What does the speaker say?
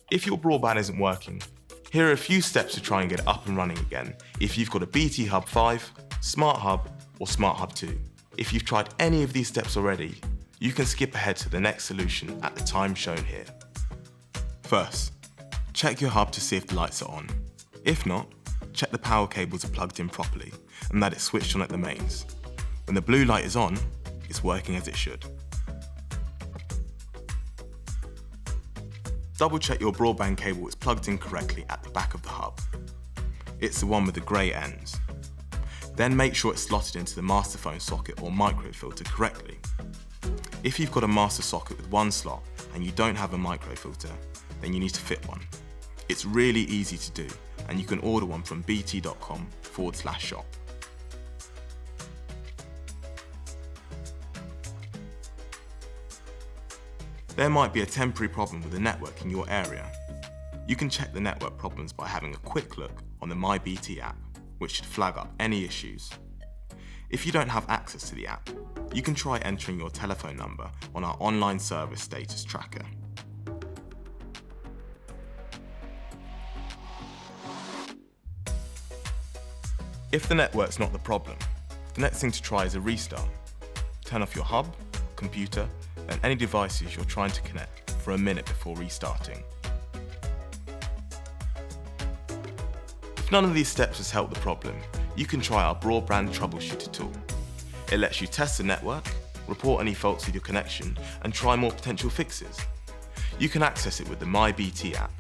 If your broadband isn't working, here are a few steps to try and get it up and running again if you've got a BT Hub 5, Smart Hub or Smart Hub 2. If you've tried any of these steps already, you can skip ahead to the next solution at the time shown here. First, check your hub to see if the lights are on. If not, check the power cables are plugged in properly and that it's switched on at the mains. When the blue light is on, it's working as it should. Double check your broadband cable is plugged in correctly at the back of the hub. It's the one with the grey ends. Then make sure it's slotted into the master phone socket or micro filter correctly. If you've got a master socket with one slot and you don't have a micro filter, then you need to fit one. It's really easy to do and you can order one from bt.com/shop. There might be a temporary problem with the network in your area. You can check the network problems by having a quick look on the MyBT app, which should flag up any issues. If you don't have access to the app, you can try entering your telephone number on our online service status tracker. If the network's not the problem, the next thing to try is a restart. Turn off your hub, computer, and any devices you're trying to connect for a minute before restarting. If none of these steps has helped the problem, you can try our Broadband Troubleshooter tool. It lets you test the network, report any faults with your connection, and try more potential fixes. You can access it with the MyBT app